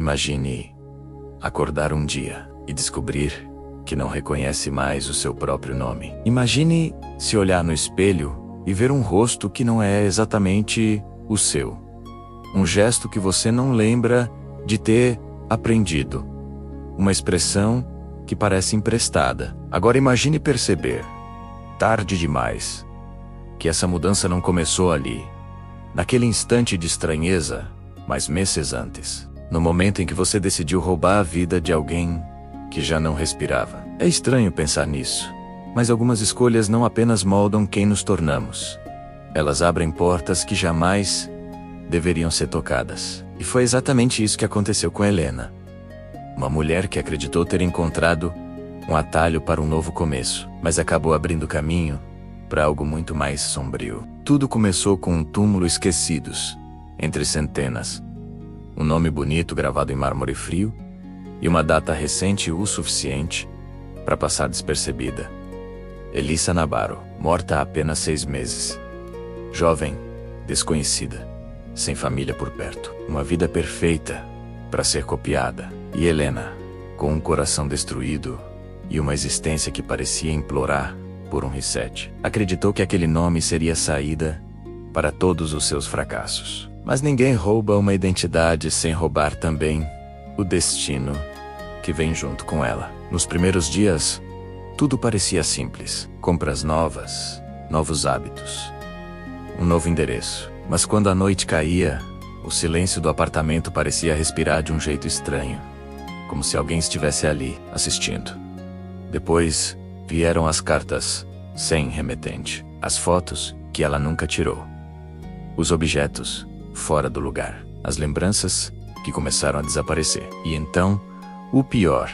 Imagine acordar um dia e descobrir que não reconhece mais o seu próprio nome. Imagine se olhar no espelho e ver um rosto que não é exatamente o seu. Um gesto que você não lembra de ter aprendido. Uma expressão que parece emprestada. Agora imagine perceber, tarde demais, que essa mudança não começou ali, naquele instante de estranheza, mas meses antes. No momento em que você decidiu roubar a vida de alguém que já não respirava. É estranho pensar nisso, mas algumas escolhas não apenas moldam quem nos tornamos. Elas abrem portas que jamais deveriam ser tocadas. E foi exatamente isso que aconteceu com Helena. Uma mulher que acreditou ter encontrado um atalho para um novo começo, mas acabou abrindo caminho para algo muito mais sombrio. Tudo começou com um túmulo esquecidos, entre centenas. Um nome bonito gravado em mármore frio e uma data recente o suficiente para passar despercebida. Elissa Nabarro, morta há apenas 6 meses. Jovem, desconhecida, sem família por perto. Uma vida perfeita para ser copiada. E Helena, com um coração destruído e uma existência que parecia implorar por um reset, acreditou que aquele nome seria a saída para todos os seus fracassos. Mas ninguém rouba uma identidade sem roubar também o destino que vem junto com ela. Nos primeiros dias, tudo parecia simples. Compras novas, novos hábitos, um novo endereço. Mas quando a noite caía, o silêncio do apartamento parecia respirar de um jeito estranho, como se alguém estivesse ali, assistindo. Depois, vieram as cartas, sem remetente, as fotos que ela nunca tirou, os objetos fora do lugar, as lembranças que começaram a desaparecer. E então, o pior,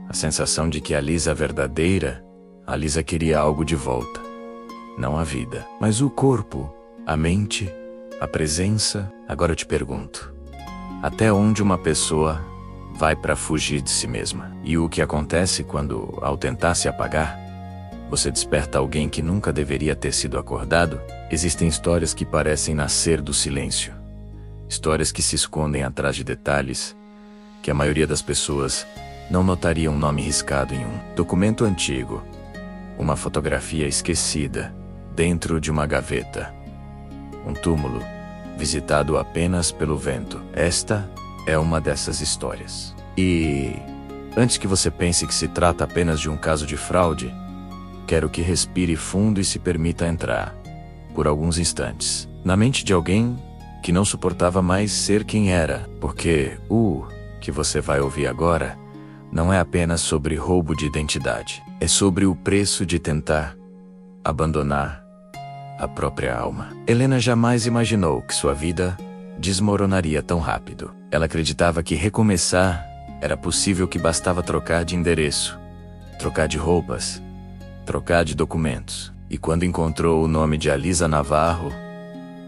a sensação de que a Lisa verdadeira, a Lisa queria algo de volta. Não a vida, mas o corpo, a mente, a presença. Agora eu te pergunto, até onde uma pessoa vai para fugir de si mesma? E o que acontece quando, ao tentar se apagar, você desperta alguém que nunca deveria ter sido acordado? Existem histórias que parecem nascer do silêncio. Histórias que se escondem atrás de detalhes que a maioria das pessoas não notaria um nome riscado em um documento antigo, uma fotografia esquecida dentro de uma gaveta, um túmulo visitado apenas pelo vento. Esta é uma dessas histórias. E antes que você pense que se trata apenas de um caso de fraude, quero que respire fundo e se permita entrar, por alguns instantes, na mente de alguém que não suportava mais ser quem era, porque o que você vai ouvir agora não é apenas sobre roubo de identidade, é sobre o preço de tentar abandonar a própria alma. Helena jamais imaginou que sua vida desmoronaria tão rápido. Ela acreditava que recomeçar era possível, que bastava trocar de endereço, trocar de roupas, trocar de documentos. E quando encontrou o nome de Elissa Nabarro,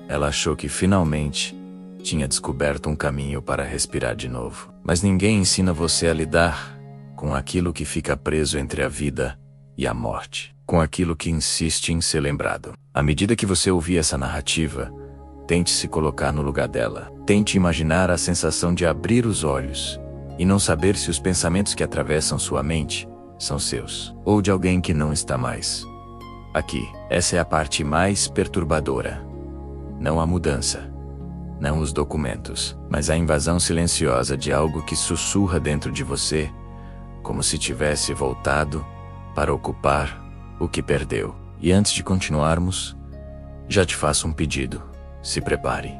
ela achou que finalmente tinha descoberto um caminho para respirar de novo. Mas ninguém ensina você a lidar com aquilo que fica preso entre a vida e a morte, com aquilo que insiste em ser lembrado. À medida que você ouvir essa narrativa, tente se colocar no lugar dela. Tente imaginar a sensação de abrir os olhos e não saber se os pensamentos que atravessam sua mente são seus, ou de alguém que não está mais aqui. Essa é a parte mais perturbadora. Não a mudança, não os documentos, mas a invasão silenciosa de algo que sussurra dentro de você, como se tivesse voltado para ocupar o que perdeu. E antes de continuarmos, já te faço um pedido. Se prepare.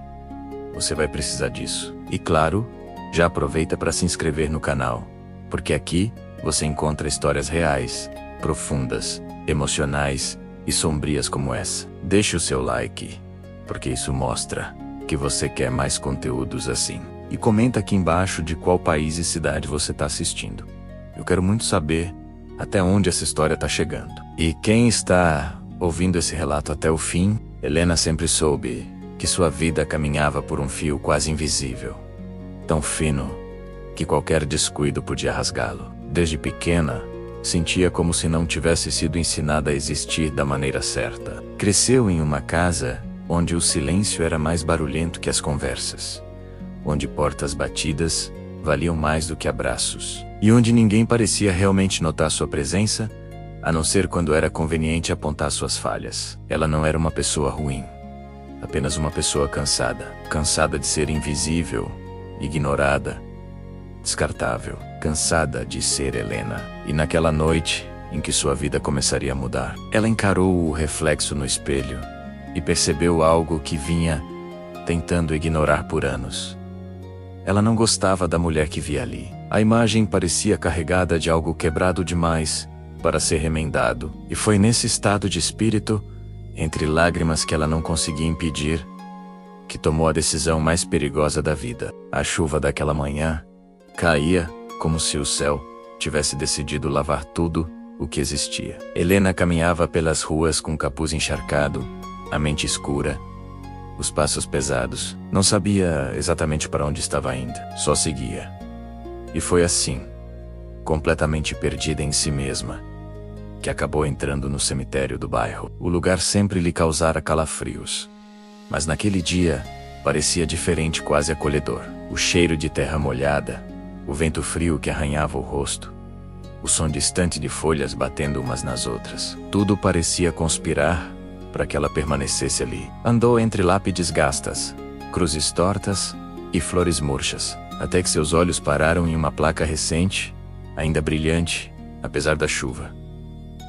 Você vai precisar disso. E claro, já aproveita para se inscrever no canal, porque aqui você encontra histórias reais, profundas, emocionais e sombrias como essa. Deixe o seu like, porque isso mostra que você quer mais conteúdos assim. E comenta aqui embaixo de qual país e cidade você está assistindo. Eu quero muito saber até onde essa história está chegando. E quem está ouvindo esse relato até o fim, Helena sempre soube que sua vida caminhava por um fio quase invisível, tão fino que qualquer descuido podia rasgá-lo. Desde pequena, sentia como se não tivesse sido ensinada a existir da maneira certa. Cresceu em uma casa onde o silêncio era mais barulhento que as conversas, onde portas batidas valiam mais do que abraços. E onde ninguém parecia realmente notar sua presença, a não ser quando era conveniente apontar suas falhas. Ela não era uma pessoa ruim, apenas uma pessoa cansada. Cansada de ser invisível, ignorada, descartável. Cansada de ser Helena. E naquela noite, em que sua vida começaria a mudar, ela encarou o reflexo no espelho e percebeu algo que vinha tentando ignorar por anos. Ela não gostava da mulher que via ali. A imagem parecia carregada de algo quebrado demais para ser remendado, e foi nesse estado de espírito, entre lágrimas que ela não conseguia impedir, que tomou a decisão mais perigosa da vida. A chuva daquela manhã caía como se o céu tivesse decidido lavar tudo o que existia. Helena caminhava pelas ruas com o capuz encharcado, a mente escura, os passos pesados. Não sabia exatamente para onde estava indo, só seguia. E foi assim, completamente perdida em si mesma, que acabou entrando no cemitério do bairro. O lugar sempre lhe causara calafrios, mas naquele dia parecia diferente, quase acolhedor. O cheiro de terra molhada, o vento frio que arranhava o rosto, o som distante de folhas batendo umas nas outras. Tudo parecia conspirar para que ela permanecesse ali. Andou entre lápides gastas, cruzes tortas e flores murchas, até que seus olhos pararam em uma placa recente, ainda brilhante, apesar da chuva.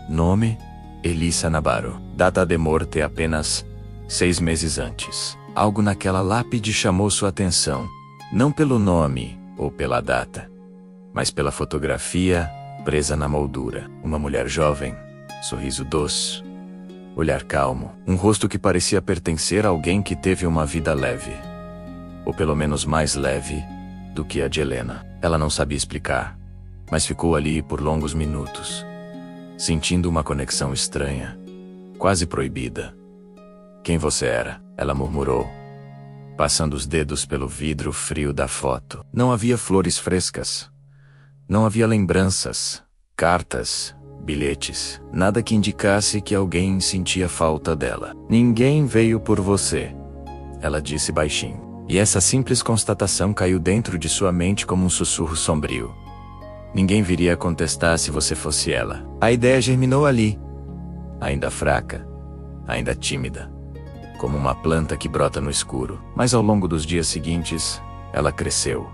Nome: Elissa Nabarro. Data de morte apenas 6 meses antes. Algo naquela lápide chamou sua atenção, não pelo nome ou pela data, mas pela fotografia presa na moldura. Uma mulher jovem, sorriso doce, olhar calmo, um rosto que parecia pertencer a alguém que teve uma vida leve, ou pelo menos mais leve do que a de Helena. Ela não sabia explicar, mas ficou ali por longos minutos, sentindo uma conexão estranha, quase proibida. Quem você era? Ela murmurou, passando os dedos pelo vidro frio da foto. Não havia flores frescas. Não havia lembranças, cartas, bilhetes, nada que indicasse que alguém sentia falta dela. Ninguém veio por você, ela disse baixinho. E essa simples constatação caiu dentro de sua mente como um sussurro sombrio. Ninguém viria a contestar se você fosse ela. A ideia germinou ali, ainda fraca, ainda tímida, como uma planta que brota no escuro. Mas ao longo dos dias seguintes, ela cresceu.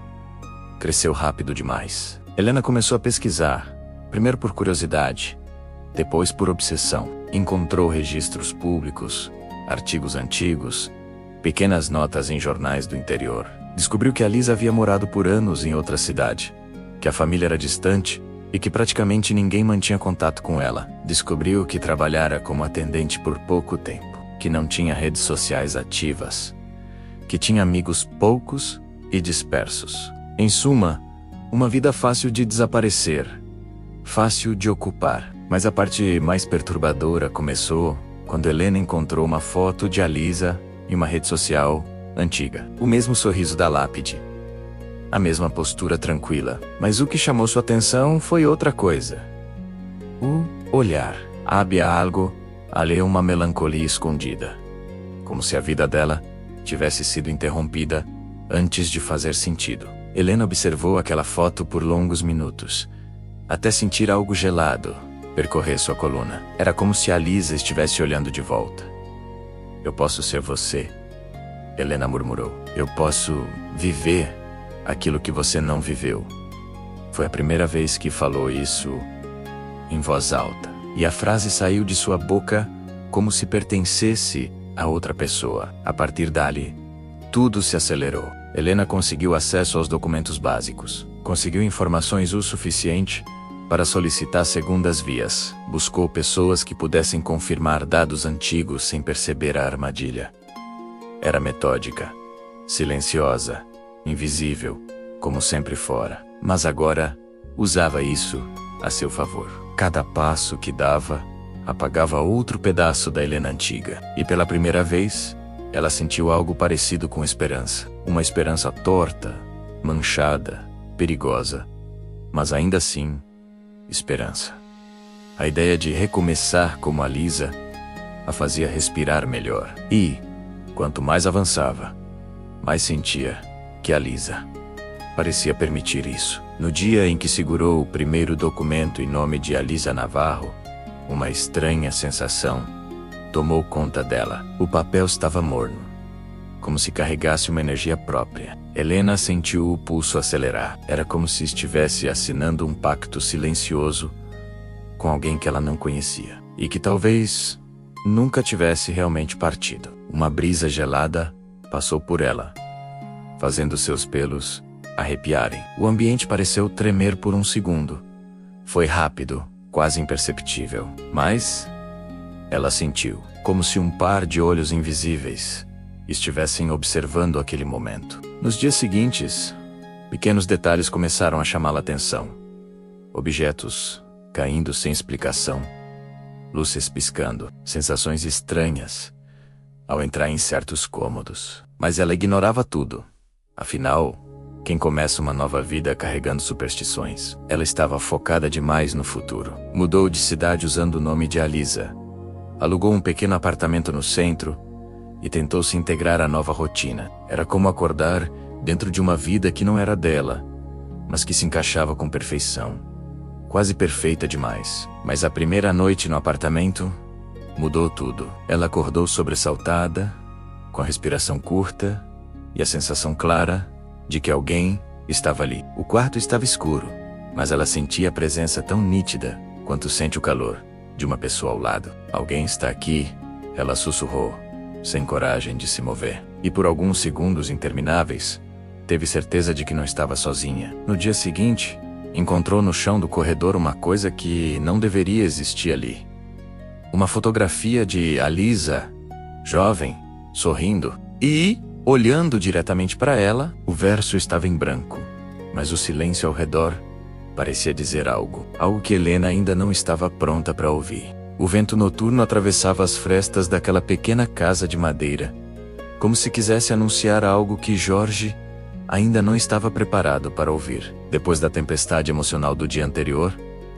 Cresceu rápido demais. Helena começou a pesquisar, primeiro por curiosidade, depois por obsessão. Encontrou registros públicos, artigos antigos, pequenas notas em jornais do interior. Descobriu que a Lisa havia morado por anos em outra cidade, que a família era distante e que praticamente ninguém mantinha contato com ela. Descobriu que trabalhara como atendente por pouco tempo, que não tinha redes sociais ativas, que tinha amigos poucos e dispersos. Em suma, uma vida fácil de desaparecer, fácil de ocupar. Mas a parte mais perturbadora começou quando Helena encontrou uma foto de Alisa em uma rede social antiga. O mesmo sorriso da lápide, a mesma postura tranquila. Mas o que chamou sua atenção foi outra coisa. O olhar. Havia algo ali, uma melancolia escondida, como se a vida dela tivesse sido interrompida antes de fazer sentido. Helena observou aquela foto por longos minutos, até sentir algo gelado percorrer sua coluna. Era como se a Lisa estivesse olhando de volta. Eu posso ser você, Helena murmurou. Eu posso viver aquilo que você não viveu. Foi a primeira vez que falou isso em voz alta, e a frase saiu de sua boca como se pertencesse a outra pessoa. A partir dali, tudo se acelerou. Helena conseguiu acesso aos documentos básicos. Conseguiu informações o suficiente para solicitar segundas vias. Buscou pessoas que pudessem confirmar dados antigos sem perceber a armadilha. Era metódica, silenciosa, invisível, como sempre fora. Mas agora, usava isso a seu favor. Cada passo que dava, apagava outro pedaço da Helena antiga. E pela primeira vez, ela sentiu algo parecido com esperança. Uma esperança torta, manchada, perigosa, mas ainda assim, esperança. A ideia de recomeçar como a Lisa a fazia respirar melhor. E, quanto mais avançava, mais sentia que a Lisa parecia permitir isso. No dia em que segurou o primeiro documento em nome de Alisa Navarro, uma estranha sensação tomou conta dela. O papel estava morno, como se carregasse uma energia própria. Helena sentiu o pulso acelerar. Era como se estivesse assinando um pacto silencioso com alguém que ela não conhecia e que talvez nunca tivesse realmente partido. Uma brisa gelada passou por ela, fazendo seus pelos arrepiarem. O ambiente pareceu tremer por um segundo. Foi rápido, quase imperceptível, mas ela sentiu, como se um par de olhos invisíveis estivessem observando aquele momento. Nos dias seguintes, pequenos detalhes começaram a chamá-la atenção. Objetos caindo sem explicação, luzes piscando, sensações estranhas ao entrar em certos cômodos. Mas ela ignorava tudo. Afinal, quem começa uma nova vida carregando superstições? Ela estava focada demais no futuro. Mudou de cidade usando o nome de Alisa. Alugou um pequeno apartamento no centro e tentou se integrar à nova rotina. Era como acordar dentro de uma vida que não era dela, mas que se encaixava com perfeição. Quase perfeita demais. Mas a primeira noite no apartamento mudou tudo. Ela acordou sobressaltada, com a respiração curta e a sensação clara de que alguém estava ali. O quarto estava escuro, mas ela sentia a presença tão nítida quanto sente o calor de uma pessoa ao lado. Alguém está aqui, ela sussurrou, sem coragem de se mover. E por alguns segundos intermináveis, teve certeza de que não estava sozinha. No dia seguinte, encontrou no chão do corredor uma coisa que não deveria existir ali. Uma fotografia de Alisa, jovem, sorrindo e, olhando diretamente para ela. O verso estava em branco, mas o silêncio ao redor parecia dizer algo que Helena ainda não estava pronta para ouvir. O vento noturno atravessava as frestas daquela pequena casa de madeira, como se quisesse anunciar algo que Jorge ainda não estava preparado para ouvir. Depois da tempestade emocional do dia anterior,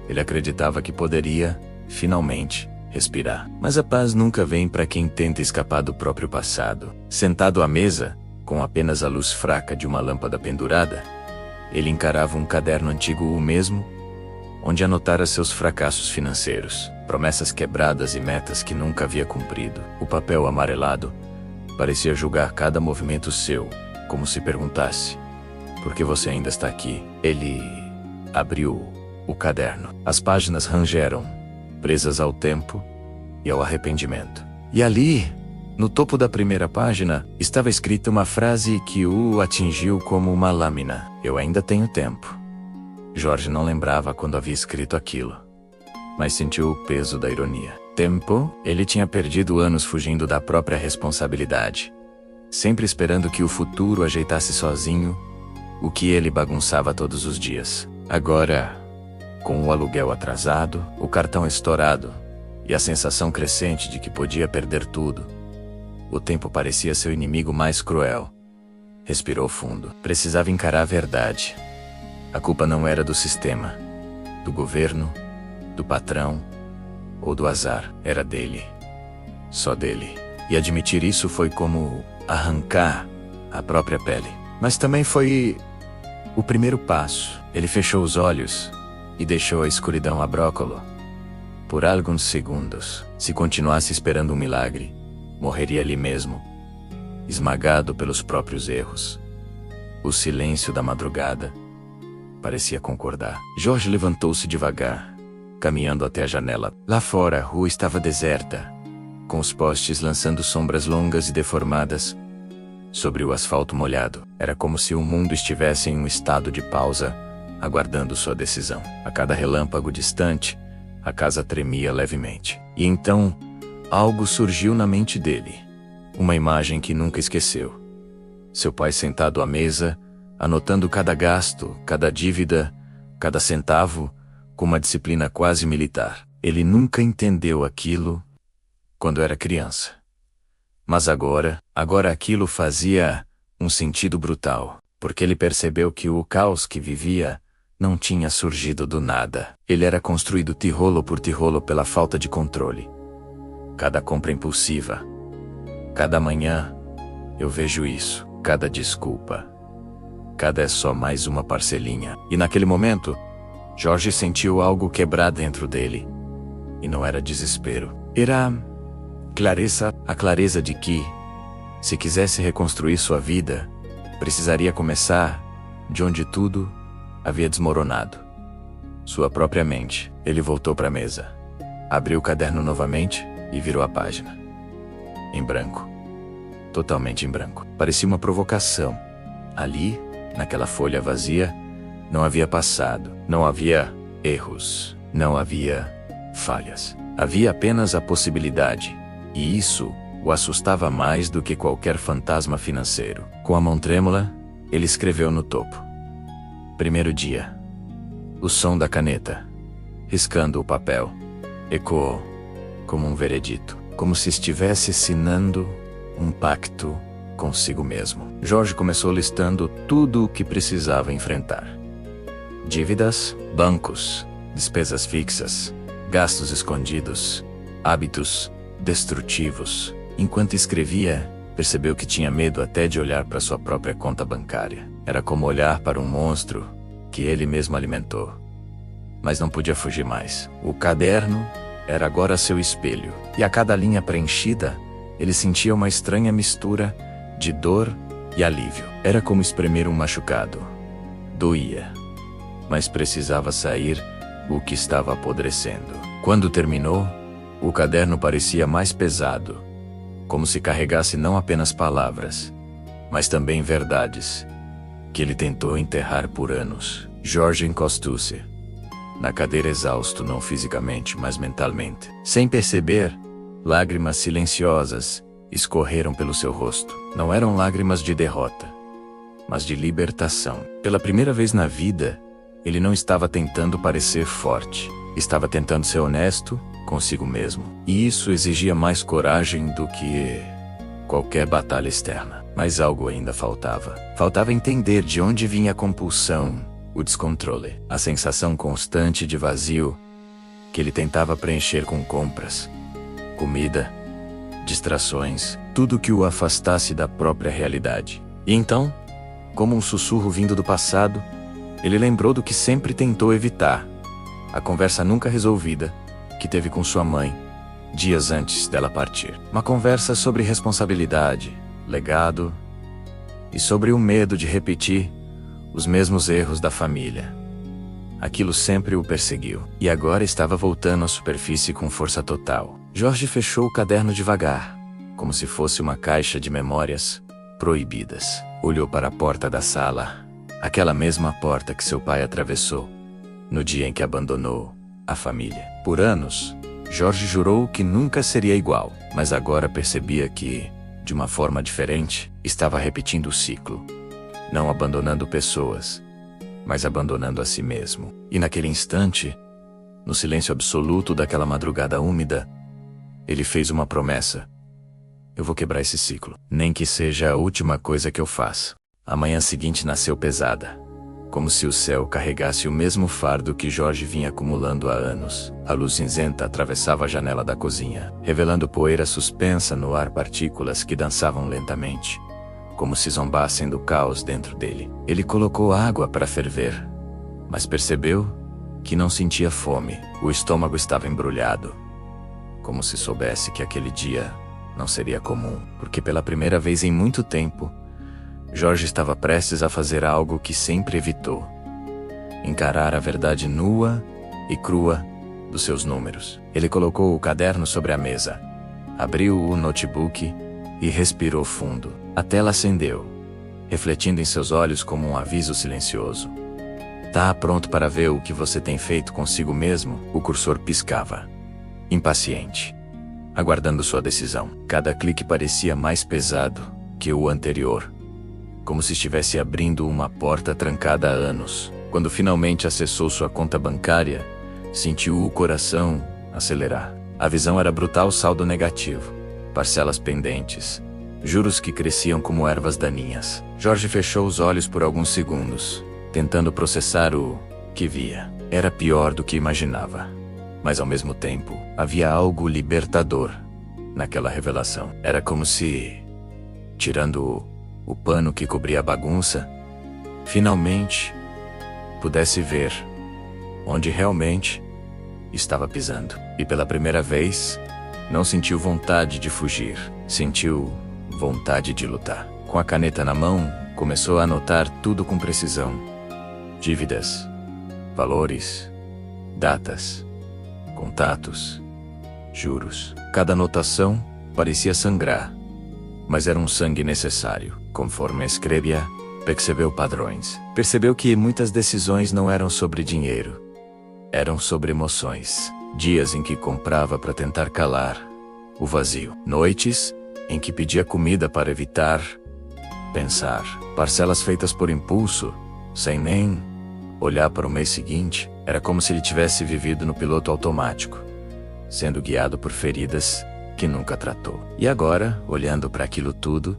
ele acreditava que poderia, finalmente, respirar. Mas a paz nunca vem para quem tenta escapar do próprio passado. Sentado à mesa, com apenas a luz fraca de uma lâmpada pendurada, ele encarava um caderno antigo, o mesmo, onde anotara seus fracassos financeiros, promessas quebradas e metas que nunca havia cumprido. O papel amarelado parecia julgar cada movimento seu, como se perguntasse: por que você ainda está aqui? Ele abriu o caderno. As páginas rangeram, presas ao tempo e ao arrependimento. E ali, no topo da primeira página, estava escrita uma frase que o atingiu como uma lâmina: eu ainda tenho tempo. Jorge não lembrava quando havia escrito aquilo, mas sentiu o peso da ironia. Tempo? Ele tinha perdido anos fugindo da própria responsabilidade, sempre esperando que o futuro ajeitasse sozinho o que ele bagunçava todos os dias. Agora, com o aluguel atrasado, o cartão estourado e a sensação crescente de que podia perder tudo, o tempo parecia seu inimigo mais cruel. Respirou fundo. Precisava encarar a verdade. A culpa não era do sistema, do governo, do patrão ou do azar. Era dele. Só dele. E admitir isso foi como arrancar a própria pele. Mas também foi o primeiro passo. Ele fechou os olhos e deixou a escuridão abrocá-lo. Por alguns segundos, se continuasse esperando um milagre, morreria ali mesmo, esmagado pelos próprios erros. O silêncio da madrugada parecia concordar. Jorge levantou-se devagar, caminhando até a janela. Lá fora, a rua estava deserta, com os postes lançando sombras longas e deformadas sobre o asfalto molhado. Era como se o mundo estivesse em um estado de pausa, aguardando sua decisão. A cada relâmpago distante, a casa tremia levemente. E então, algo surgiu na mente dele. Uma imagem que nunca esqueceu. Seu pai sentado à mesa, anotando cada gasto, cada dívida, cada centavo, com uma disciplina quase militar. Ele nunca entendeu aquilo quando era criança. Mas agora aquilo fazia um sentido brutal, porque ele percebeu que o caos que vivia não tinha surgido do nada. Ele era construído tijolo por tijolo pela falta de controle. Cada compra impulsiva, cada manhã eu vejo isso, cada desculpa, Cada é só mais uma parcelinha. E naquele momento, Jorge sentiu algo quebrar dentro dele. E não era desespero. Era clareza, a clareza de que, se quisesse reconstruir sua vida, precisaria começar de onde tudo havia desmoronado. Sua própria mente. Ele voltou para a mesa. Abriu o caderno novamente e virou a página. Em branco. Totalmente em branco. Parecia uma provocação. Ali, naquela folha vazia, não havia passado, não havia erros, não havia falhas. Havia apenas a possibilidade. E isso o assustava mais do que qualquer fantasma financeiro. Com a mão trêmula, ele escreveu no topo. Primeiro dia. O som da caneta, riscando o papel, ecoou como um veredito, como se estivesse assinando um pacto consigo mesmo. Jorge começou listando tudo o que precisava enfrentar. Dívidas, bancos, despesas fixas, gastos escondidos, hábitos destrutivos. Enquanto escrevia, percebeu que tinha medo até de olhar para sua própria conta bancária. Era como olhar para um monstro que ele mesmo alimentou. Mas não podia fugir mais. O caderno era agora seu espelho. E a cada linha preenchida, ele sentia uma estranha mistura de dor e alívio. Era como espremer um machucado. Doía. Mas precisava sair o que estava apodrecendo. Quando terminou, o caderno parecia mais pesado. Como se carregasse não apenas palavras, mas também verdades que ele tentou enterrar por anos. Jorge encostou-se na cadeira, exausto, não fisicamente, mas mentalmente. Sem perceber, lágrimas silenciosas escorreram pelo seu rosto. Não eram lágrimas de derrota, mas de libertação. Pela primeira vez na vida, ele não estava tentando parecer forte. Estava tentando ser honesto consigo mesmo. E isso exigia mais coragem do que qualquer batalha externa. Mas algo ainda faltava. Faltava entender de onde vinha a compulsão, o descontrole, a sensação constante de vazio que ele tentava preencher com compras, comida, distrações, tudo que o afastasse da própria realidade. E então, como um sussurro vindo do passado, ele lembrou do que sempre tentou evitar: a conversa nunca resolvida que teve com sua mãe, dias antes dela partir. Uma conversa sobre responsabilidade, legado e sobre o medo de repetir os mesmos erros da família. Aquilo sempre o perseguiu, e agora estava voltando à superfície com força total. Jorge fechou o caderno devagar, como se fosse uma caixa de memórias proibidas. Olhou para a porta da sala, aquela mesma porta que seu pai atravessou no dia em que abandonou a família. Por anos, Jorge jurou que nunca seria igual, mas agora percebia que, de uma forma diferente, estava repetindo o ciclo. Não abandonando pessoas, mas abandonando a si mesmo. E naquele instante, no silêncio absoluto daquela madrugada úmida, ele fez uma promessa: eu vou quebrar esse ciclo, nem que seja a última coisa que eu faça. A manhã seguinte nasceu pesada, como se o céu carregasse o mesmo fardo que Jorge vinha acumulando há anos. A luz cinzenta atravessava a janela da cozinha, revelando poeira suspensa no ar, partículas que dançavam lentamente, como se zombassem do caos dentro dele. Ele colocou água para ferver, mas percebeu que não sentia fome. O estômago estava embrulhado, como se soubesse que aquele dia não seria comum, porque pela primeira vez em muito tempo, Jorge estava prestes a fazer algo que sempre evitou: encarar a verdade nua e crua dos seus números. Ele colocou o caderno sobre a mesa, abriu o notebook e respirou fundo. A tela acendeu, refletindo em seus olhos como um aviso silencioso. Tá pronto para ver o que você tem feito consigo mesmo? O cursor piscava, impaciente, aguardando sua decisão. Cada clique parecia mais pesado que o anterior, como se estivesse abrindo uma porta trancada há anos. Quando finalmente acessou sua conta bancária, sentiu o coração acelerar. A visão era brutal: saldo negativo, parcelas pendentes, juros que cresciam como ervas daninhas. Jorge fechou os olhos por alguns segundos, tentando processar o que via. Era pior do que imaginava, mas ao mesmo tempo, havia algo libertador naquela revelação. Era como se, tirando o pano que cobria a bagunça, finalmente pudesse ver onde realmente estava pisando. E pela primeira vez, não sentiu vontade de fugir, sentiu vontade de lutar. Com a caneta na mão, começou a anotar tudo com precisão: dívidas, valores, datas, contatos, juros. Cada anotação parecia sangrar, mas era um sangue necessário. Conforme escrevia, percebeu padrões. Percebeu que muitas decisões não eram sobre dinheiro, eram sobre emoções. Dias em que comprava para tentar calar o vazio. Noites em que pedia comida para evitar pensar. Parcelas feitas por impulso, sem nem olhar para o mês seguinte. Era como se ele tivesse vivido no piloto automático, sendo guiado por feridas que nunca tratou. E agora, olhando para aquilo tudo,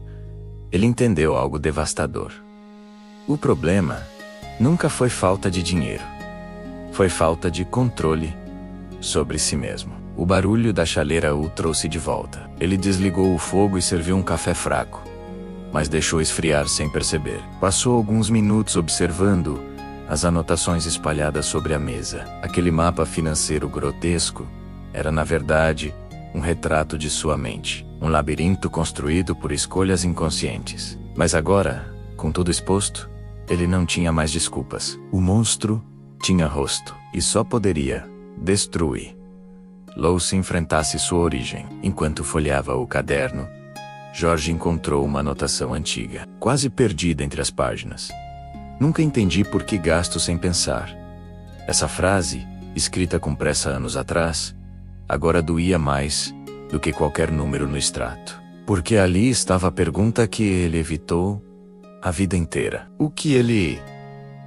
ele entendeu algo devastador. O problema nunca foi falta de dinheiro. Foi falta de controle sobre si mesmo. O barulho da chaleira o trouxe de volta. Ele desligou o fogo e serviu um café fraco, mas deixou esfriar sem perceber. Passou alguns minutos observando as anotações espalhadas sobre a mesa. Aquele mapa financeiro grotesco era, na verdade, um retrato de sua mente. Um labirinto construído por escolhas inconscientes. Mas agora, com tudo exposto, ele não tinha mais desculpas. O monstro tinha rosto e só poderia destruir Lou se enfrentasse sua origem. Enquanto folheava o caderno, Jorge encontrou uma anotação antiga, quase perdida entre as páginas. Nunca entendi por que gasto sem pensar. Essa frase, escrita com pressa anos atrás, agora doía mais do que qualquer número no extrato. Porque ali estava a pergunta que ele evitou a vida inteira. O que ele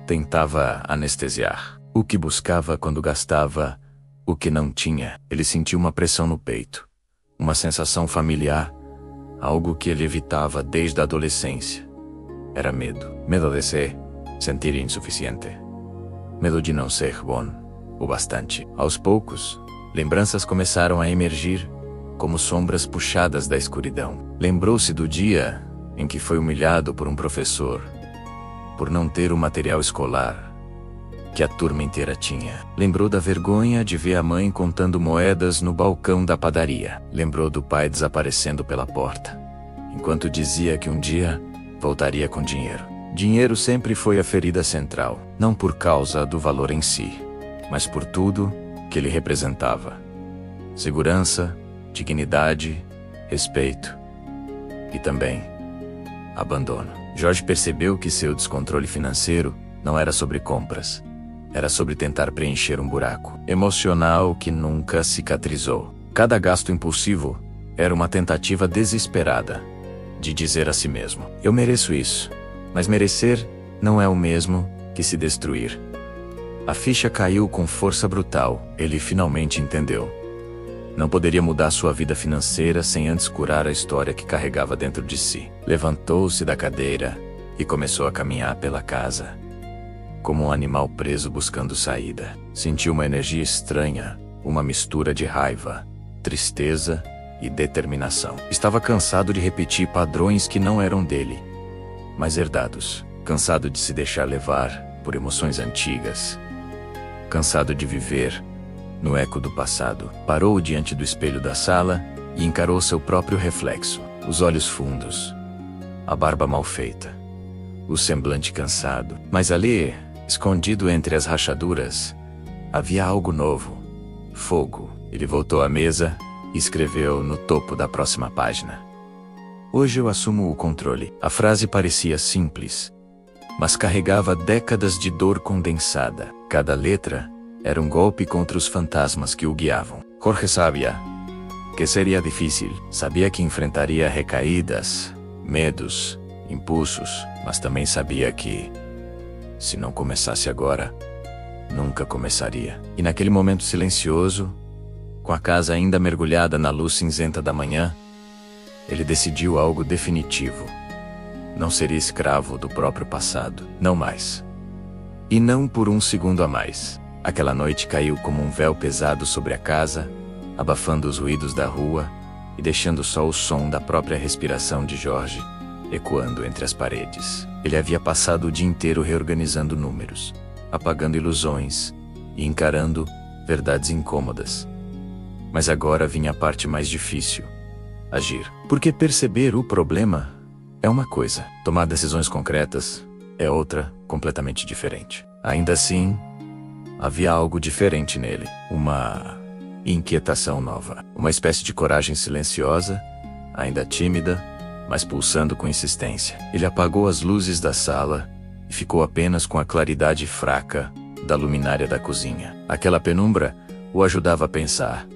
tentava anestesiar. O que buscava quando gastava o que não tinha. Ele sentiu uma pressão no peito. Uma sensação familiar. Algo que ele evitava desde a adolescência. Era medo. Medo de se sentir insuficiente. Medo de não ser bom o bastante. Aos poucos, lembranças começaram a emergir como sombras puxadas da escuridão. Lembrou-se do dia em que foi humilhado por um professor por não ter o material escolar que a turma inteira tinha. Lembrou da vergonha de ver a mãe contando moedas no balcão da padaria. Lembrou do pai desaparecendo pela porta, enquanto dizia que um dia voltaria com dinheiro. Dinheiro sempre foi a ferida central, não por causa do valor em si, mas por tudo que ele representava: segurança, dignidade, respeito e também abandono. Jorge percebeu que seu descontrole financeiro não era sobre compras. Era sobre tentar preencher um buraco emocional que nunca cicatrizou. Cada gasto impulsivo era uma tentativa desesperada de dizer a si mesmo: eu mereço isso. Mas merecer não é o mesmo que se destruir. A ficha caiu com força brutal. Ele finalmente entendeu. Não poderia mudar sua vida financeira sem antes curar a história que carregava dentro de si. Levantou-se da cadeira e começou a caminhar pela casa, como um animal preso buscando saída. Sentiu uma energia estranha, uma mistura de raiva, tristeza e determinação. Estava cansado de repetir padrões que não eram dele, mas herdados. Cansado de se deixar levar por emoções antigas. Cansado de viver no eco do passado. Parou diante do espelho da sala e encarou seu próprio reflexo. Os olhos fundos, a barba mal feita, o semblante cansado. Mas ali, escondido entre as rachaduras, havia algo novo: fogo. Ele voltou à mesa e escreveu no topo da próxima página: hoje eu assumo o controle. A frase parecia simples, mas carregava décadas de dor condensada. Cada letra era um golpe contra os fantasmas que o guiavam. Jorge sabia que seria difícil. Sabia que enfrentaria recaídas, medos, impulsos, mas também sabia que, se não começasse agora, nunca começaria. E naquele momento silencioso, com a casa ainda mergulhada na luz cinzenta da manhã, ele decidiu algo definitivo: não seria escravo do próprio passado, não mais. E não por um segundo a mais. Aquela noite caiu como um véu pesado sobre a casa, abafando os ruídos da rua e deixando só o som da própria respiração de Jorge ecoando entre as paredes. Ele havia passado o dia inteiro reorganizando números, apagando ilusões e encarando verdades incômodas. Mas agora vinha a parte mais difícil: agir. Porque perceber o problema é uma coisa, tomar decisões concretas é outra, completamente diferente. Ainda assim, havia algo diferente nele, uma inquietação nova, uma espécie de coragem silenciosa, ainda tímida, mas pulsando com insistência. Ele apagou as luzes da sala e ficou apenas com a claridade fraca da luminária da cozinha. Aquela penumbra o ajudava a pensar,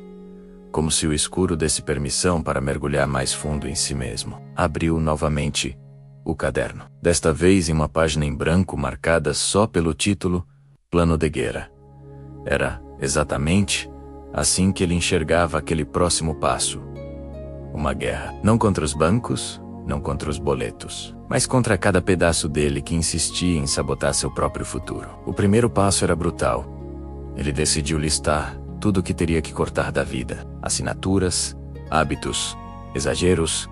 como se o escuro desse permissão para mergulhar mais fundo em si mesmo. Abriu novamente o caderno, desta vez em uma página em branco marcada só pelo título Plano de Guerra. Era exatamente assim que ele enxergava aquele próximo passo: uma guerra, não contra os bancos, não contra os boletos, mas contra cada pedaço dele que insistia em sabotar seu próprio futuro. O primeiro passo era brutal. Ele decidiu listar tudo o que teria que cortar da vida: assinaturas, hábitos, exageros,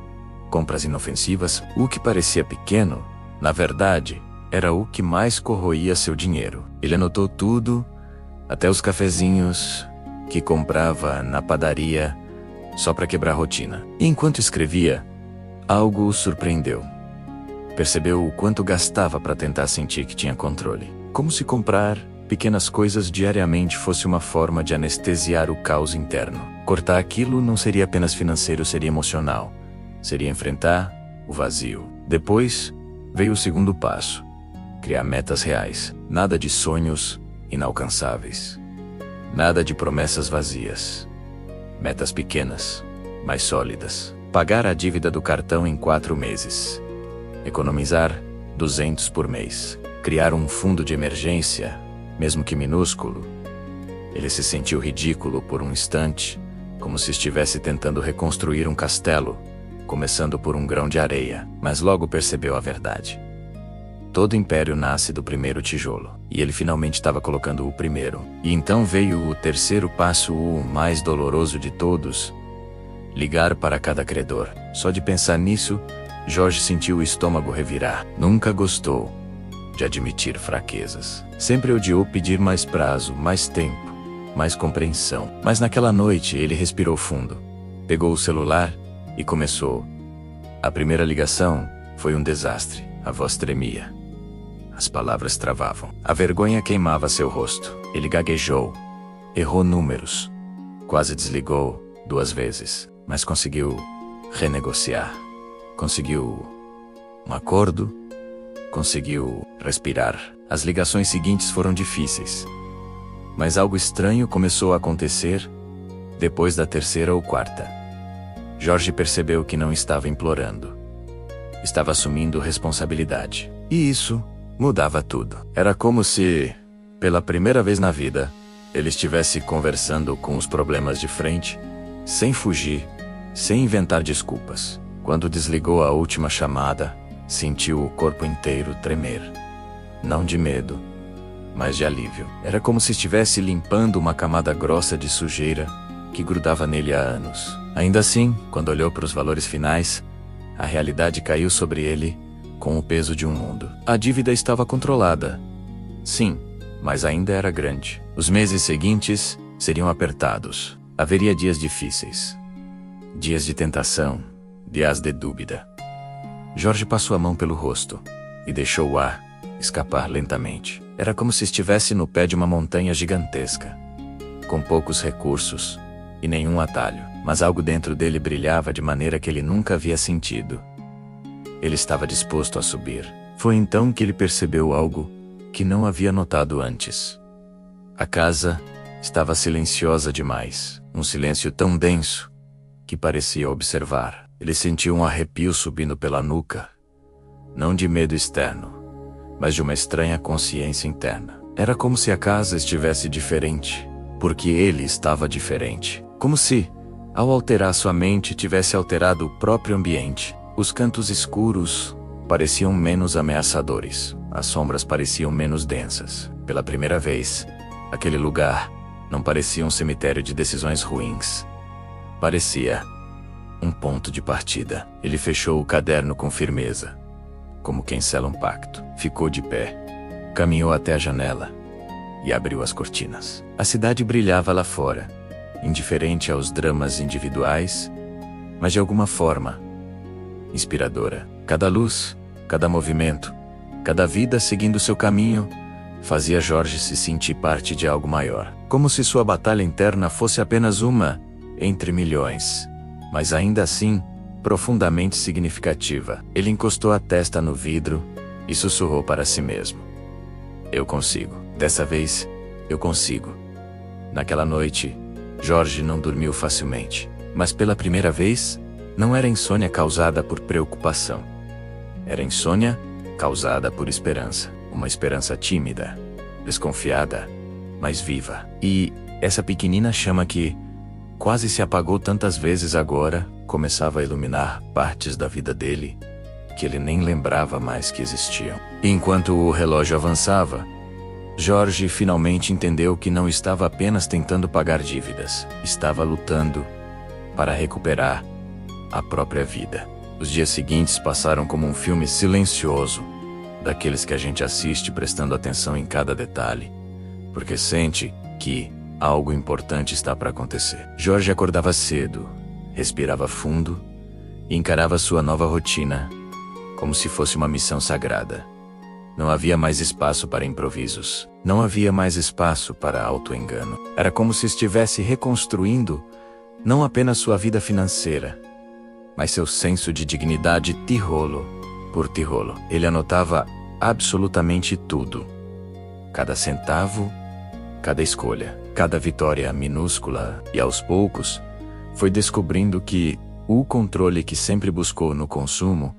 compras inofensivas. O que parecia pequeno, na verdade, era o que mais corroía seu dinheiro. Ele anotou tudo, até os cafezinhos que comprava na padaria só para quebrar a rotina. E enquanto escrevia, algo o surpreendeu. Percebeu o quanto gastava para tentar sentir que tinha controle. Como se comprar pequenas coisas diariamente fosse uma forma de anestesiar o caos interno. Cortar aquilo não seria apenas financeiro, seria emocional. Seria enfrentar o vazio. Depois, veio o segundo passo: criar metas reais. Nada de sonhos inalcançáveis. Nada de promessas vazias. Metas pequenas, mas sólidas. Pagar a dívida do cartão em 4 meses. Economizar 200 por mês. Criar um fundo de emergência, mesmo que minúsculo. Ele se sentiu ridículo por um instante, como se estivesse tentando reconstruir um castelo, começando por um grão de areia. Mas logo percebeu a verdade. Todo império nasce do primeiro tijolo, e ele finalmente estava colocando o primeiro. E então veio o terceiro passo, o mais doloroso de todos: ligar para cada credor. Só de pensar nisso, Jorge sentiu o estômago revirar. Nunca gostou de admitir fraquezas. Sempre odiou pedir mais prazo, mais tempo, mais compreensão. Mas naquela noite ele respirou fundo, pegou o celular e começou. A primeira ligação foi um desastre. A voz tremia. As palavras travavam. A vergonha queimava seu rosto. Ele gaguejou. Errou números. Quase desligou 2 vezes. Mas conseguiu renegociar. Conseguiu um acordo. Conseguiu respirar. As ligações seguintes foram difíceis. Mas algo estranho começou a acontecer depois da terceira ou quarta. Jorge percebeu que não estava implorando. Estava assumindo responsabilidade. E isso mudava tudo. Era como se, pela primeira vez na vida, ele estivesse conversando com os problemas de frente, sem fugir, sem inventar desculpas. Quando desligou a última chamada, sentiu o corpo inteiro tremer. Não de medo, mas de alívio. Era como se estivesse limpando uma camada grossa de sujeira que grudava nele há anos. Ainda assim, quando olhou para os valores finais, a realidade caiu sobre ele com o peso de um mundo. A dívida estava controlada. Sim, mas ainda era grande. Os meses seguintes seriam apertados. Haveria dias difíceis. Dias de tentação, dias de dúvida. Jorge passou a mão pelo rosto e deixou o ar escapar lentamente. Era como se estivesse no pé de uma montanha gigantesca, com poucos recursos e nenhum atalho. Mas algo dentro dele brilhava de maneira que ele nunca havia sentido. Ele estava disposto a subir. Foi então que ele percebeu algo que não havia notado antes. A casa estava silenciosa demais. Um silêncio tão denso que parecia observar. Ele sentiu um arrepio subindo pela nuca. Não de medo externo, mas de uma estranha consciência interna. Era como se a casa estivesse diferente, porque ele estava diferente. Como se, ao alterar sua mente, tivesse alterado o próprio ambiente. Os cantos escuros pareciam menos ameaçadores. As sombras pareciam menos densas. Pela primeira vez, aquele lugar não parecia um cemitério de decisões ruins. Parecia um ponto de partida. Ele fechou o caderno com firmeza, como quem sela um pacto. Ficou de pé, caminhou até a janela e abriu as cortinas. A cidade brilhava lá fora, indiferente aos dramas individuais, mas de alguma forma inspiradora. Cada luz, cada movimento, cada vida seguindo seu caminho fazia Jorge se sentir parte de algo maior. Como se sua batalha interna fosse apenas uma entre milhões, mas ainda assim profundamente significativa. Ele encostou a testa no vidro e sussurrou para si mesmo: eu consigo. Dessa vez, eu consigo. Naquela noite, Jorge não dormiu facilmente, mas pela primeira vez, não era insônia causada por preocupação. Era insônia causada por esperança. Uma esperança tímida, desconfiada, mas viva. E essa pequenina chama que quase se apagou tantas vezes agora começava a iluminar partes da vida dele que ele nem lembrava mais que existiam. E enquanto o relógio avançava, Jorge finalmente entendeu que não estava apenas tentando pagar dívidas, estava lutando para recuperar a própria vida. Os dias seguintes passaram como um filme silencioso, daqueles que a gente assiste prestando atenção em cada detalhe, porque sente que algo importante está para acontecer. Jorge acordava cedo, respirava fundo e encarava sua nova rotina como se fosse uma missão sagrada. Não havia mais espaço para improvisos. Não havia mais espaço para auto-engano. Era como se estivesse reconstruindo não apenas sua vida financeira, mas seu senso de dignidade tijolo por tijolo. Ele anotava absolutamente tudo. Cada centavo, cada escolha, cada vitória minúscula, e aos poucos, foi descobrindo que o controle que sempre buscou no consumo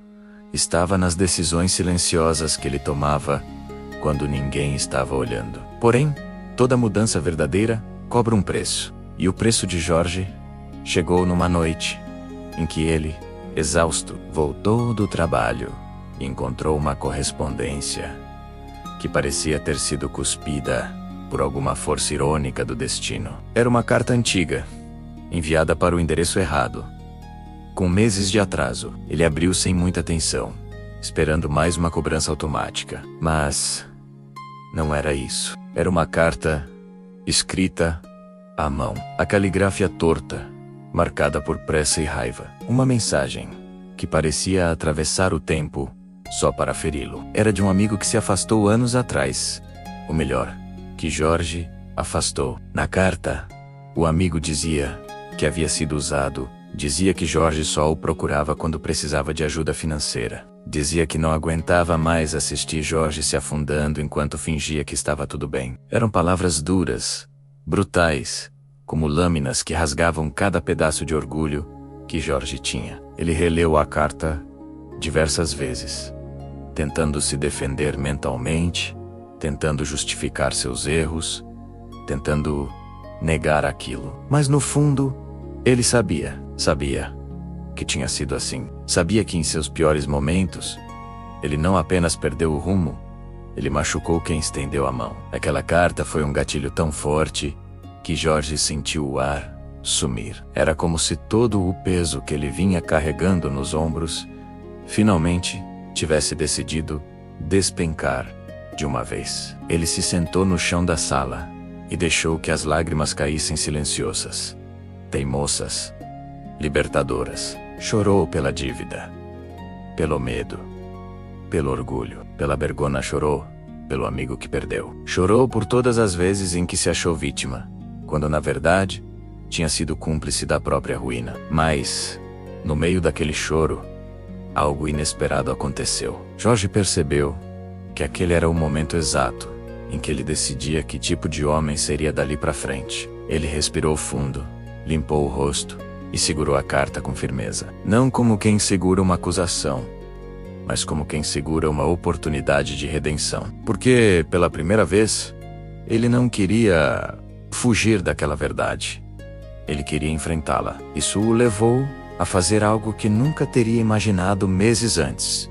estava nas decisões silenciosas que ele tomava quando ninguém estava olhando. Porém, toda mudança verdadeira cobra um preço. E o preço de Jorge chegou numa noite em que ele, exausto, voltou do trabalho e encontrou uma correspondência que parecia ter sido cuspida por alguma força irônica do destino. Era uma carta antiga, enviada para o endereço errado. Com meses de atraso, ele abriu sem muita atenção, esperando mais uma cobrança automática. Mas não era isso. Era uma carta escrita à mão, a caligrafia torta, marcada por pressa e raiva. Uma mensagem que parecia atravessar o tempo só para feri-lo. Era de um amigo que se afastou anos atrás. Ou melhor, que Jorge afastou. Na carta, o amigo dizia que havia sido usado. Dizia que Jorge só o procurava quando precisava de ajuda financeira. Dizia que não aguentava mais assistir Jorge se afundando enquanto fingia que estava tudo bem. Eram palavras duras, brutais, como lâminas que rasgavam cada pedaço de orgulho que Jorge tinha. Ele releu a carta diversas vezes, tentando se defender mentalmente, tentando justificar seus erros, tentando negar aquilo. Mas no fundo, ele sabia que tinha sido assim. Sabia que em seus piores momentos, ele não apenas perdeu o rumo, ele machucou quem estendeu a mão. Aquela carta foi um gatilho tão forte que Jorge sentiu o ar sumir. Era como se todo o peso que ele vinha carregando nos ombros, finalmente tivesse decidido despencar de uma vez. Ele se sentou no chão da sala e deixou que as lágrimas caíssem silenciosas, teimosas, libertadoras. Chorou pela dívida, pelo medo, pelo orgulho, pela vergonha. Chorou pelo amigo que perdeu. Chorou por todas as vezes em que se achou vítima, quando na verdade tinha sido cúmplice da própria ruína. Mas, no meio daquele choro, algo inesperado aconteceu. Jorge percebeu que aquele era o momento exato em que ele decidia que tipo de homem seria dali para frente. Ele respirou fundo, limpou o rosto e segurou a carta com firmeza. Não como quem segura uma acusação, mas como quem segura uma oportunidade de redenção. Porque, pela primeira vez, ele não queria fugir daquela verdade. Ele queria enfrentá-la. Isso o levou a fazer algo que nunca teria imaginado meses antes.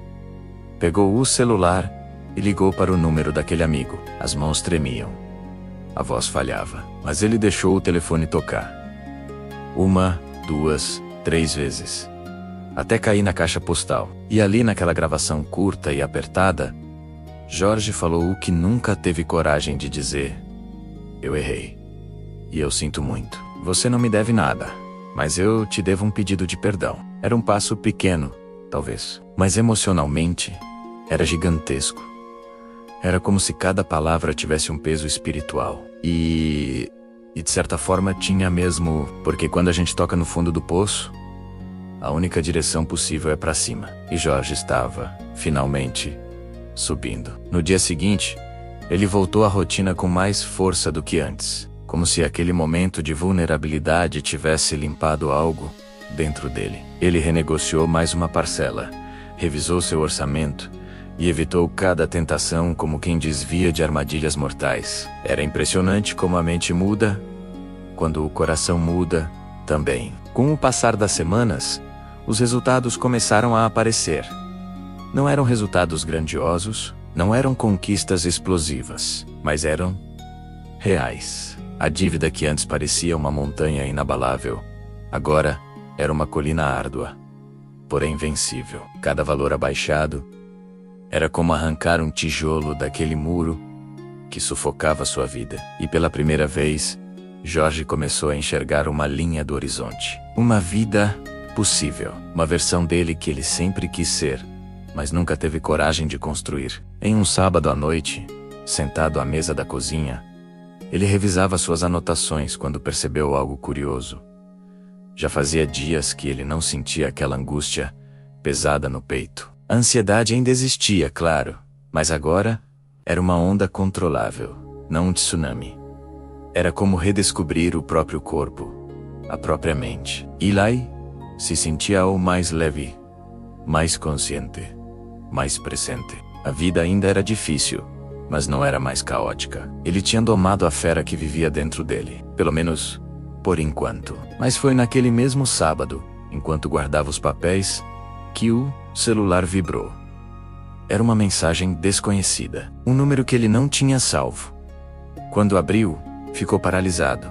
Pegou o celular e ligou para o número daquele amigo. As mãos tremiam. A voz falhava, mas ele deixou o telefone tocar. 1, 2, 3 vezes. Até cair na caixa postal. E ali naquela gravação curta e apertada, Jorge falou o que nunca teve coragem de dizer. Eu errei. E eu sinto muito. Você não me deve nada, mas eu te devo um pedido de perdão. Era um passo pequeno, talvez, mas emocionalmente era gigantesco. Era como se cada palavra tivesse um peso espiritual. E de certa forma tinha mesmo, porque quando a gente toca no fundo do poço, a única direção possível é para cima. E Jorge estava, finalmente, subindo. No dia seguinte, ele voltou à rotina com mais força do que antes, como se aquele momento de vulnerabilidade tivesse limpado algo dentro dele. Ele renegociou mais uma parcela, revisou seu orçamento e evitou cada tentação como quem desvia de armadilhas mortais. Era impressionante como a mente muda, quando o coração muda também. Com o passar das semanas, os resultados começaram a aparecer. Não eram resultados grandiosos, não eram conquistas explosivas, mas eram reais. A dívida que antes parecia uma montanha inabalável, agora era uma colina árdua, porém vencível. Cada valor abaixado era como arrancar um tijolo daquele muro que sufocava sua vida. E pela primeira vez, Jorge começou a enxergar uma linha do horizonte. Uma vida possível. Uma versão dele que ele sempre quis ser, mas nunca teve coragem de construir. Em um sábado à noite, sentado à mesa da cozinha, ele revisava suas anotações quando percebeu algo curioso. Já fazia dias que ele não sentia aquela angústia pesada no peito. A ansiedade ainda existia, claro, mas agora era uma onda controlável, não um tsunami. Era como redescobrir o próprio corpo, a própria mente. Eli se sentia o mais leve, mais consciente, mais presente. A vida ainda era difícil, mas não era mais caótica. Ele tinha domado a fera que vivia dentro dele, pelo menos por enquanto. Mas foi naquele mesmo sábado, enquanto guardava os papéis, que o celular vibrou. Era uma mensagem desconhecida, um número que ele não tinha salvo. Quando abriu, ficou paralisado.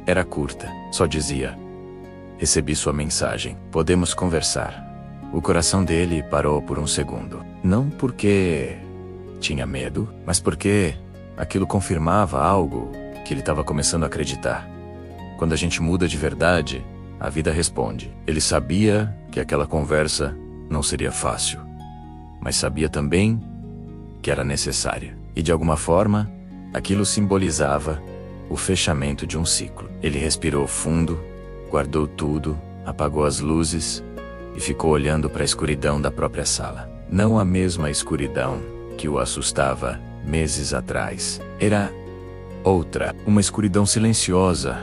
Era curta, só dizia: recebi sua mensagem, podemos conversar. O coração dele parou por um segundo. Não porque tinha medo, mas porque aquilo confirmava algo que ele estava começando a acreditar. Quando a gente muda de verdade, a vida responde. Ele sabia que aquela conversa não seria fácil, mas sabia também que era necessária. E de alguma forma, aquilo simbolizava o fechamento de um ciclo. Ele respirou fundo, guardou tudo, apagou as luzes e ficou olhando para a escuridão da própria sala. Não a mesma escuridão que o assustava meses atrás. Era outra, uma escuridão silenciosa,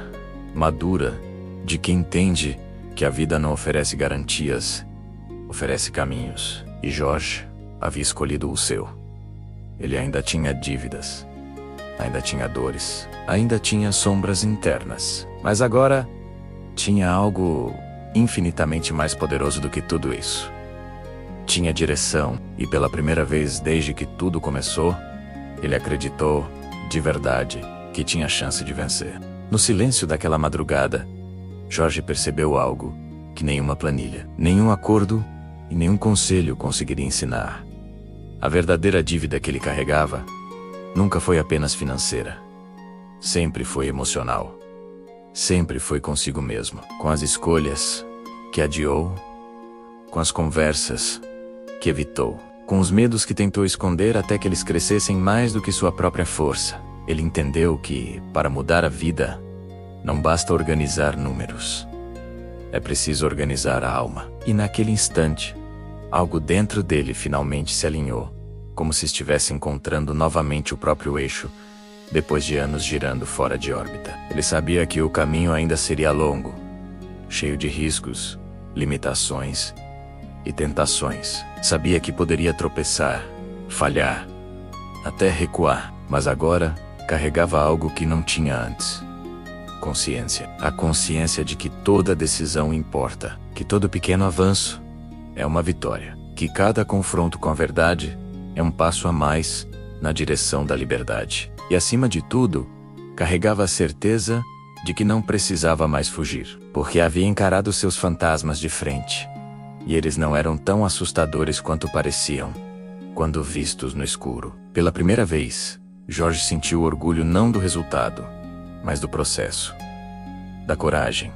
madura, de quem entende que a vida não oferece garantias, oferece caminhos. E Jorge havia escolhido o seu. Ele ainda tinha dívidas, ainda tinha dores, ainda tinha sombras internas, mas agora tinha algo infinitamente mais poderoso do que tudo isso. Tinha direção, e pela primeira vez desde que tudo começou, ele acreditou, de verdade, que tinha chance de vencer. No silêncio daquela madrugada, Jorge percebeu algo que nenhuma planilha, nenhum acordo e nenhum conselho conseguiria ensinar. A verdadeira dívida que ele carregava nunca foi apenas financeira. Sempre foi emocional. Sempre foi consigo mesmo, com as escolhas que adiou, com as conversas que evitou, com os medos que tentou esconder até que eles crescessem mais do que sua própria força. Ele entendeu que, para mudar a vida, não basta organizar números. É preciso organizar a alma. E naquele instante, algo dentro dele finalmente se alinhou, como se estivesse encontrando novamente o próprio eixo, depois de anos girando fora de órbita. Ele sabia que o caminho ainda seria longo, cheio de riscos, limitações e tentações. Sabia que poderia tropeçar, falhar, até recuar, mas agora carregava algo que não tinha antes. Consciência. A consciência de que toda decisão importa, que todo pequeno avanço é uma vitória, que cada confronto com a verdade é um passo a mais na direção da liberdade. E acima de tudo, carregava a certeza de que não precisava mais fugir, porque havia encarado seus fantasmas de frente. E eles não eram tão assustadores quanto pareciam, quando vistos no escuro. Pela primeira vez, Jorge sentiu orgulho não do resultado, mas do processo. Da coragem,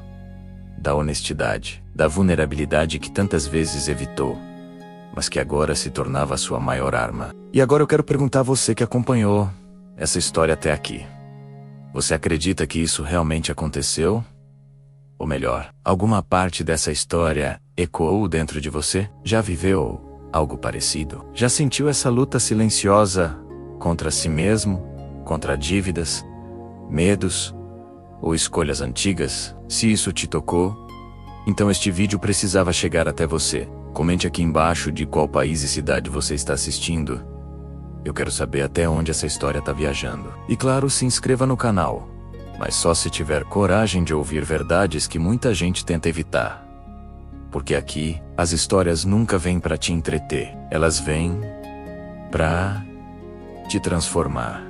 da honestidade, da vulnerabilidade que tantas vezes evitou, mas que agora se tornava a sua maior arma. E agora eu quero perguntar a você que acompanhou essa história até aqui. Você acredita que isso realmente aconteceu? Ou melhor, alguma parte dessa história ecoou dentro de você? Já viveu algo parecido? Já sentiu essa luta silenciosa contra si mesmo, contra dívidas, medos ou escolhas antigas? Se isso te tocou, então este vídeo precisava chegar até você. Comente aqui embaixo de qual país e cidade você está assistindo. Eu quero saber até onde essa história está viajando. E claro, se inscreva no canal, mas só se tiver coragem de ouvir verdades que muita gente tenta evitar. Porque aqui, as histórias nunca vêm para te entreter, elas vêm para te transformar.